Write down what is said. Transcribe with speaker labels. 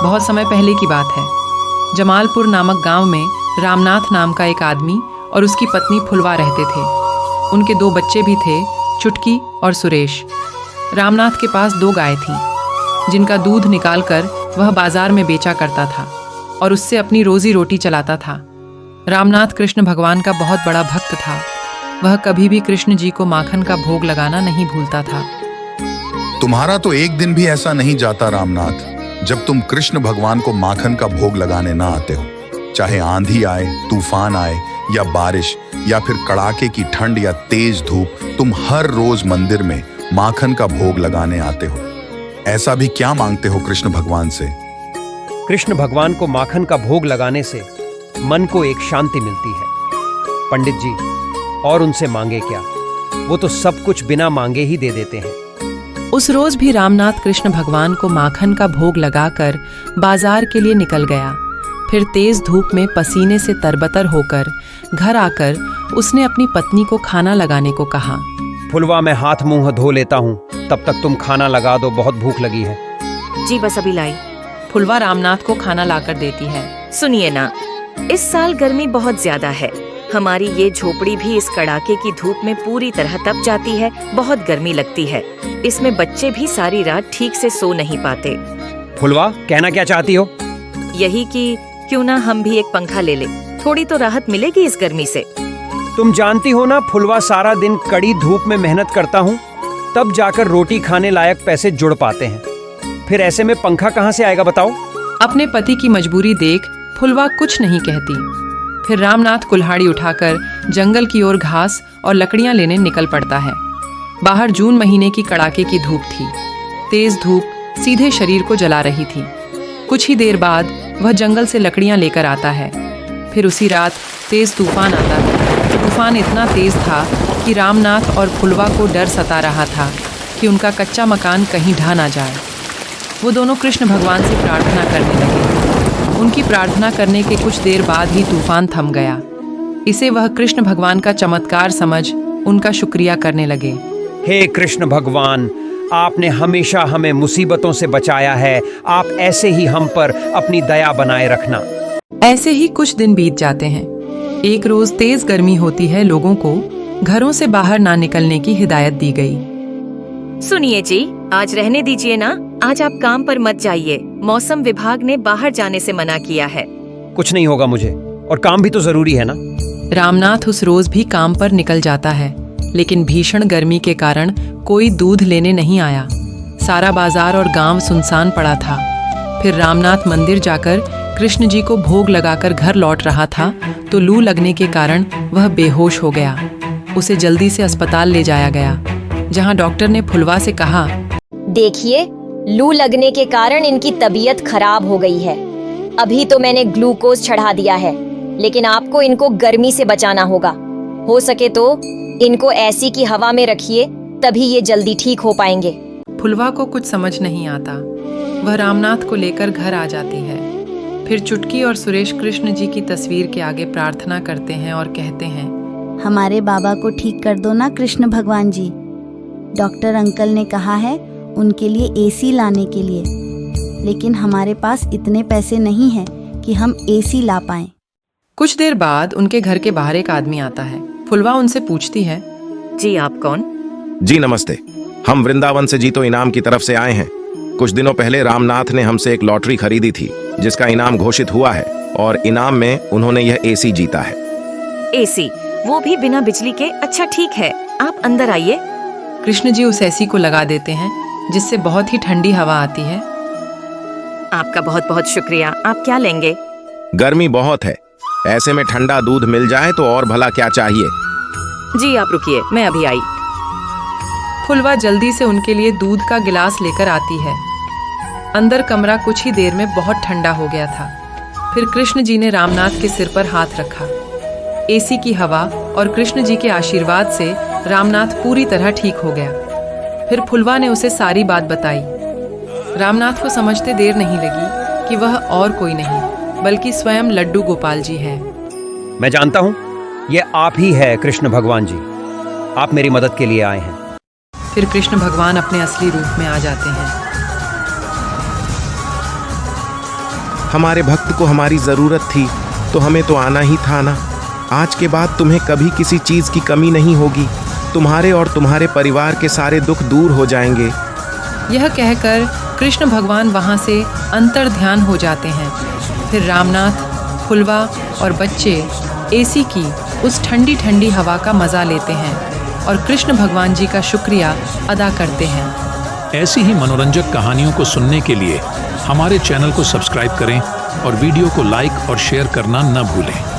Speaker 1: बहुत समय पहले की बात है। जमालपुर नामक गांव में रामनाथ नाम का एक आदमी और उसकी पत्नी फुलवा रहते थे। उनके 2 बच्चे भी थे, चुटकी और सुरेश। रामनाथ के पास 2 गायें थीं, जिनका दूध निकालकर वह बाजार में बेचा करता था और उससे अपनी रोजी रोटी चलाता था। रामनाथ कृष्ण भगवान का बहुत बड़ा भक्त था। वह कभी भी कृष्ण जी को माखन का भोग लगाना नहीं भूलता था।
Speaker 2: तुम्हारा तो एक दिन भी ऐसा नहीं जाता रामनाथ जब तुम कृष्ण भगवान को माखन का भोग लगाने ना आते हो। चाहे आंधी आए, तूफान आए या बारिश या फिर कड़ाके की ठंड या तेज धूप, तुम हर रोज मंदिर में माखन का भोग लगाने आते हो। ऐसा भी क्या मांगते हो कृष्ण भगवान से?
Speaker 3: कृष्ण भगवान को माखन का भोग लगाने से मन को एक शांति मिलती है पंडित जी, और उनसे मांगे क्या, वो तो सब कुछ बिना मांगे ही दे देते हैं।
Speaker 1: उस रोज भी रामनाथ कृष्ण भगवान को माखन का भोग लगाकर बाजार के लिए निकल गया। फिर तेज धूप में पसीने से तरबतर होकर घर आकर उसने अपनी पत्नी को खाना लगाने को कहा।
Speaker 3: फुलवा, मैं हाथ मुंह धो लेता हूँ, तब तक तुम खाना लगा दो, बहुत भूख लगी है।
Speaker 4: जी बस अभी लाई।
Speaker 1: फुलवा रामनाथ को खाना लाकर देती है।
Speaker 4: सुनिए ना, इस साल गर्मी बहुत ज्यादा है। हमारी ये झोपड़ी भी इस कड़ाके की धूप में पूरी तरह तप जाती है। बहुत गर्मी लगती है। इसमें बच्चे भी सारी रात ठीक से सो नहीं पाते।
Speaker 3: फुलवा, कहना क्या चाहती हो?
Speaker 4: यही कि क्यों ना हम भी एक पंखा ले ले, थोड़ी तो राहत मिलेगी इस गर्मी से।
Speaker 3: तुम जानती हो ना फुलवा, सारा दिन कड़ी धूप में मेहनत करता हूँ, तब जाकर रोटी खाने लायक पैसे जुड़ पाते हैं। फिर ऐसे में पंखा कहाँ से आएगा बताओ?
Speaker 1: अपने पति की मजबूरी देख फुलवा कुछ नहीं कहती। फिर रामनाथ कुल्हाड़ी उठाकर जंगल की ओर घास और लकड़ियां लेने निकल पड़ता है। बाहर जून महीने की कड़ाके की धूप थी। तेज धूप सीधे शरीर को जला रही थी। कुछ ही देर बाद वह जंगल से लकड़ियां लेकर आता है। फिर उसी रात तेज तूफान आता है। तूफान इतना तेज था कि रामनाथ और फुलवा को डर सता रहा था कि उनका कच्चा मकान कहीं ढह ना जाए। वो दोनों कृष्ण भगवान से प्रार्थना करने लगे। उनकी प्रार्थना करने के कुछ देर बाद ही तूफान थम गया। इसे वह कृष्ण भगवान का चमत्कार समझ उनका शुक्रिया करने लगे।
Speaker 3: हे कृष्ण भगवान, आपने हमेशा हमें मुसीबतों से बचाया है। आप ऐसे ही हम पर अपनी दया बनाए रखना।
Speaker 1: ऐसे ही कुछ दिन बीत जाते हैं। एक रोज तेज गर्मी होती है। लोगों को घरों से बाहर ना निकलने की हिदायत दी गई।
Speaker 4: सुनिए जी, आज रहने दीजिए ना। आज आप काम पर मत जाइए। मौसम विभाग ने बाहर जाने से मना किया है।
Speaker 3: कुछ नहीं होगा मुझे, और काम भी तो जरूरी है ना।
Speaker 1: रामनाथ उस रोज भी काम पर निकल जाता है, लेकिन भीषण गर्मी के कारण कोई दूध लेने नहीं आया। सारा बाजार और गांव सुनसान पड़ा था। फिर रामनाथ मंदिर जाकर कृष्ण जी को भोग लगाकर घर लौट रहा था तो लू लगने के कारण वह बेहोश हो गया। उसे जल्दी से अस्पताल ले जाया गया, जहां डॉक्टर ने फुलवा से कहा,
Speaker 5: देखिए, लू लगने के कारण इनकी तबीयत खराब हो गई है। अभी तो मैंने ग्लूकोज चढ़ा दिया है, लेकिन आपको इनको गर्मी से बचाना होगा। हो सके तो इनको ऐसी की हवा में रखिए, तभी ये जल्दी ठीक हो पाएंगे।
Speaker 1: फुलवा को कुछ समझ नहीं आता। वह रामनाथ को लेकर घर आ जाती है। फिर चुटकी और सुरेश कृष्ण जी की तस्वीर के आगे प्रार्थना करते हैं और कहते हैं,
Speaker 6: हमारे बाबा को ठीक कर दो ना कृष्ण भगवान जी। डॉक्टर अंकल ने कहा है उनके लिए एसी लाने के लिए, लेकिन हमारे पास इतने पैसे नहीं हैं कि हम एसी ला पाएं।
Speaker 1: कुछ देर बाद उनके घर के बाहर एक आदमी आता है। फुलवा उनसे पूछती है,
Speaker 4: जी आप कौन?
Speaker 7: जी नमस्ते, हम वृंदावन से जीतो इनाम की तरफ से आए हैं। कुछ दिनों पहले रामनाथ ने हमसे एक लॉटरी खरीदी थी जिसका इनाम घोषित हुआ है, और इनाम में उन्होंने यह एसी जीता है।
Speaker 4: एसी? वो भी बिना बिजली के? अच्छा ठीक है, आप अंदर आइए।
Speaker 1: कृष्ण जी उस एसी को लगा देते हैं, जिससे बहुत ही ठंडी हवा आती है।
Speaker 4: आपका बहुत बहुत शुक्रिया। आप क्या लेंगे?
Speaker 7: गर्मी बहुत है, ऐसे में ठंडा दूध मिल जाए तो और भला क्या चाहिए।
Speaker 4: जी आप रुकिए, मैं अभी आई।
Speaker 1: फुलवा जल्दी से उनके लिए दूध का गिलास लेकर आती है। अंदर कमरा कुछ ही देर में बहुत ठंडा हो गया था। फिर कृष्ण जी ने रामनाथ के सिर पर हाथ रखा। एसी की हवा और कृष्ण जी के आशीर्वाद से रामनाथ पूरी तरह ठीक हो गया। फिर फुलवा ने उसे सारी बात बताई। रामनाथ को समझते देर नहीं लगी कि वह और कोई नहीं बल्कि स्वयं लड्डू गोपाल जी है।
Speaker 3: मैं जानता हूँ ये आप ही है कृष्ण भगवान जी। आप मेरी मदद के लिए आए हैं।
Speaker 1: फिर कृष्ण भगवान अपने असली रूप में आ जाते हैं।
Speaker 7: हमारे भक्त को हमारी जरूरत थी तो हमें तो आना ही था ना। आज के बाद तुम्हें कभी किसी चीज की कमी नहीं होगी। तुम्हारे और तुम्हारे परिवार के सारे दुख दूर हो जाएंगे।
Speaker 1: यह कहकर कृष्ण भगवान वहाँ से अंतर ध्यान हो जाते हैं। फिर रामनाथ, फुलवा और बच्चे एसी की उस ठंडी ठंडी हवा का मज़ा लेते हैं और कृष्ण भगवान जी का शुक्रिया अदा करते हैं।
Speaker 8: ऐसी ही मनोरंजक कहानियों को सुनने के लिए हमारे चैनल को सब्सक्राइब करें और वीडियो को लाइक और शेयर करना न भूलें।